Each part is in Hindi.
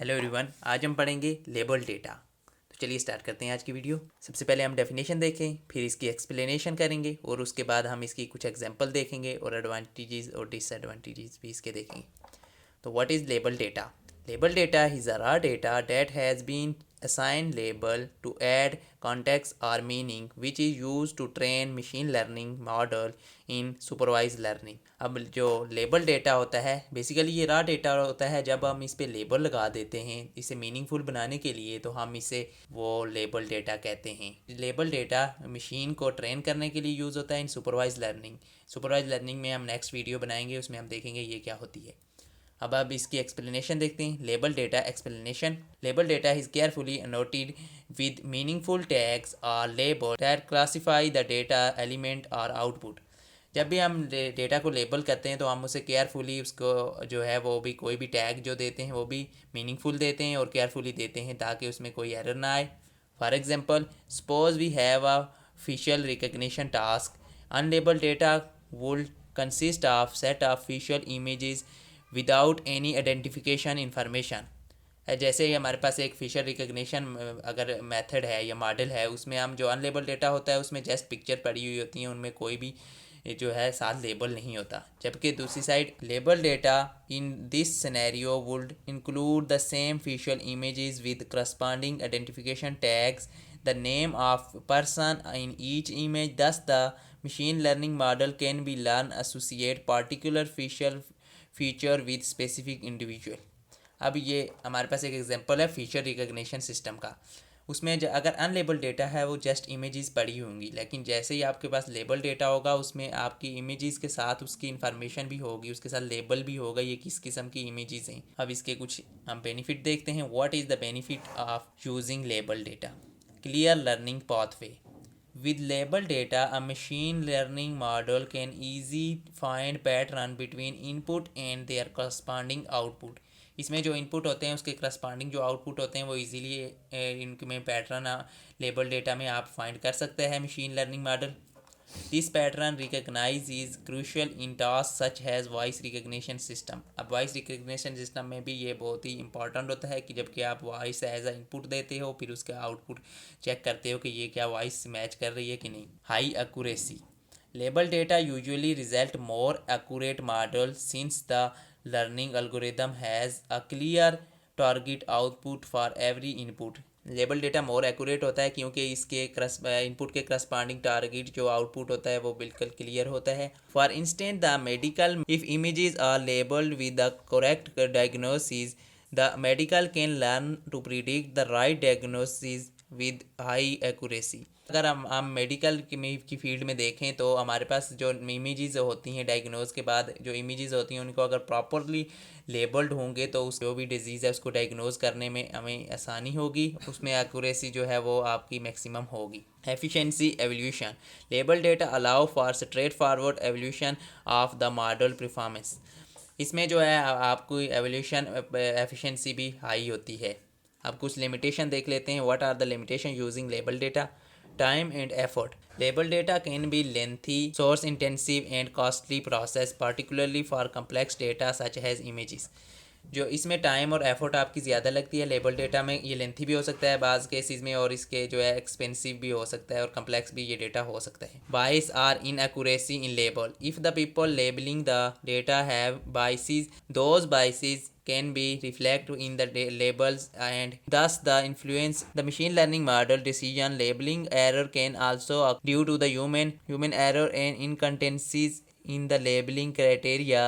हेलो एवरीवन, आज हम पढ़ेंगे लेबल डेटा। तो चलिए स्टार्ट करते हैं आज की वीडियो। सबसे पहले हम डेफिनेशन देखें, फिर इसकी एक्सप्लेनेशन करेंगे और उसके बाद हम इसकी कुछ एग्जांपल देखेंगे और एडवांटेजेस और डिसएडवांटेजेस भी इसके देखेंगे। तो what is label data? Label data is a raw data that has been assigned label to add context or meaning which is used to train machine learning model in supervised learning। अब जो लेबल डेटा होता है बेसिकली ये रॉ डेटा होता है। जब हम इस पे लेबल लगा देते हैं इसे मीनिंगफुल बनाने के लिए तो हम इसे वो लेबल डेटा कहते हैं। लेबल डेटा मशीन को ट्रेन करने के लिए यूज़ होता है in supervise learning. Supervise learning में हम नेक्स्ट वीडियो बनाएंगे, उसमें हम देखेंगे ये क्या होती है। अब इसकी एक्सप्लेनेशन देखते हैं। Label data explanation. Label data is carefully noted with meaningful tags और label that classify the data element और आउटपुट। जब भी हम डेटा को लेबल करते हैं तो हम उसे केयरफुली उसको जो है वो भी कोई भी टैग जो देते हैं वो भी मीनिंगफुल देते हैं और केयरफुली देते हैं ताकि उसमें कोई एरर ना आए। For example, suppose we have a facial recognition task. Unlabeled data would consist of set of facial images without any identification information. जैसे ही हमारे पास एक फेशियल रिकग्निशन अगर मेथड है या मॉडल है, उसमें हम जो अनलेबल डेटा होता है उसमें जस्ट पिक्चर पड़ी हुई होती हैं, उनमें कोई भी जो है साथ लेबल नहीं होता। जबकि दूसरी side label data in this scenario would include the same facial images with corresponding identification tags, the name of person in each image. Thus the machine learning model can be learn associate particular facial feature with specific individual. अब ये हमारे पास एक एग्जांपल है फीचर रिकग्निशन सिस्टम का। उसमें अगर अनलेबल डेटा है वो जस्ट इमेजेस पड़ी होंगी, लेकिन जैसे ही आपके पास लेबल डेटा होगा उसमें आपकी इमेजेस के साथ उसकी इन्फॉर्मेशन भी होगी, उसके साथ लेबल भी होगा ये किस किस्म की इमेजेस हैं। अब इसके कुछ हम बेनिफिट देखते हैं। What is the benefit of using label data? Clear learning pathway. With label data, a machine learning model can easily find pattern between input and their corresponding output। इसमें जो इनपुट होते हैं उसके करस्पॉन्डिंग जो आउटपुट होते हैं वो इजीली इनमें पैटर्न लेबल डेटा में आप फाइंड कर सकते हैं machine learning model. This pattern recognize is crucial in task such as voice recognition system. अब वॉइस रिकग्निशन सिस्टम में भी ये बहुत ही इंपॉर्टेंट होता है कि जबकि आप वॉइस एज अ इनपुट देते हो फिर उसका आउटपुट चेक करते हो कि ये क्या वॉइस मैच कर रही है कि नहीं। High accuracy. Label data usually result more accurate model since the learning algorithm has a clear target output for every input. Label data more accurate होता है क्योंकि इसके इनपुट के करस्पॉन्डिंग टारगेट जो आउटपुट होता है वो बिल्कुल क्लियर होता है। For instance the medical, if images are labeled with the correct diagnosis, the medical can learn to predict the right diagnosis with high accuracy. अगर हम मेडिकल की फील्ड में देखें तो हमारे पास जो इमेजेस होती हैं डायग्नोज के बाद जो इमेजेस होती हैं उनको अगर प्रॉपरली लेबल्ड होंगे तो उस जो भी डिजीज़ है उसको डायग्नोज करने में हमें आसानी होगी, उसमें एक्यूरेसी जो है वो आपकी मैक्सिमम होगी। Efficiency evolution. Label data allow for straight forward evolution of the model performance. इसमें जो है आपको एवोल्यूशन एफिशिएंसी भी हाई होती है। अब कुछ लिमिटेशन देख लेते हैं। What are the limitation using label data? Time and effort. Label data can be lengthy, source intensive and costly process, particularly for complex data such as images। जो इसमें टाइम और एफर्ट आपकी ज़्यादा लगती है लेबल डेटा में, ये लेंथी भी हो सकता है बाज़ केसेस में और इसके जो है एक्सपेंसिव भी हो सकता है और कम्प्लेक्स भी ये डेटा हो सकता है। Bias or inaccuracy in label. If the people labeling the data have biases, those biases can be reflected in the labels and thus the influence the machine learning model decision। Labeling error can also occur due to the human error and inconsistencies in the labeling criteria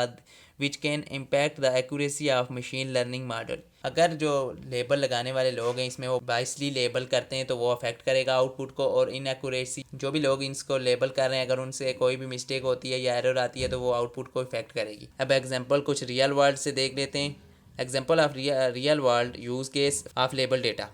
which can impact the accuracy of machine learning model। अगर जो लेबल लगाने वाले लोग हैं इसमें वो बाइसली लेबल करते हैं तो वो अफेक्ट करेगा आउटपुट को, और इनएक्यूरेसी जो भी लोग इसको लेबल कर रहे हैं अगर उनसे कोई भी मिस्टेक होती है या एरर आती है तो वो आउटपुट को इफेक्ट करेगी। अब एग्जांपल कुछ रियल वर्ल्ड से देख लेते हैं। Example of real world use case of label data.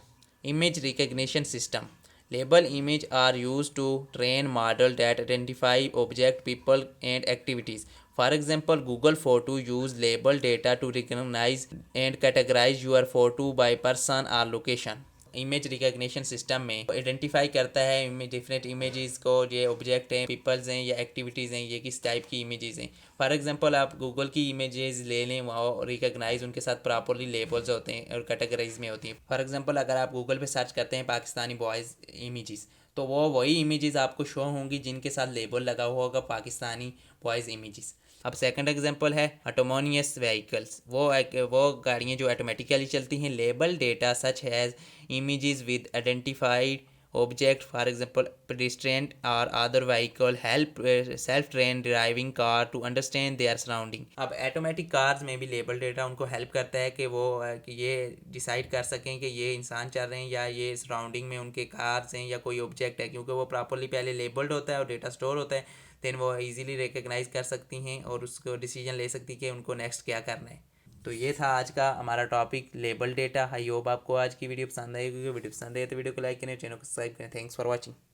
Image recognition system. Label image are used to train model that identify object, people and activities. For example, Google Photo use label data to recognize and categorize your photo by person or location। Image recognition system में आइडेंटिफाई करता है डिफरेंट इमेजेस को, ये ऑब्जेक्ट हैं, पीपल्स हैं या एक्टिविटीज़ हैं, ये किस टाइप की इमेजेस हैं। फॉर एग्जांपल आप गूगल की इमेजेस ले लें, वहाँ रिकग्नाइज उनके साथ प्रॉपरली लेबल्स होते हैं और कैटेगराइज में होती हैं। फॉर एग्जांपल अगर आप गूगल पे सर्च करते हैं पाकिस्तानी बॉयज़ इमेजेस, तो वो वही इमेजेस आपको शो होंगी जिनके साथ लेबल लगा हुआ होगा पाकिस्तानी बॉयज़ इमेजेस। अब सेकंड एग्जांपल है ऑटोमोनियस व्हीकल्स, वो गाड़ियाँ जो ऑटोमेटिकली चलती हैं। Label data such has images with identified object, for example pedestrian or other vehicle, help self-trained driving car to understand their surrounding। अब ऑटोमेटिक कार्स में भी लेबल डेटा उनको हेल्प करता है कि वो कि ये डिसाइड कर सकें कि ये इंसान चल रहे हैं या ये सराउंडिंग में उनके कार्स हैं या कोई ऑब्जेक्ट है, क्योंकि वो प्रॉपरली पहले लेबल्ड होता है और डेटा स्टोर होता है। देन वो इजीली रिकग्नाइज कर सकती हैं और उसको डिसीजन ले सकती हैं कि उनको नेक्स्ट क्या करना है। तो ये था आज का हमारा topic label data. I hope आपको आज की वीडियो पसंद आएगी। वीडियो पसंद आए तो वीडियो को लाइक करें, चैनल को सब्सक्राइब करें। Thanks for watching.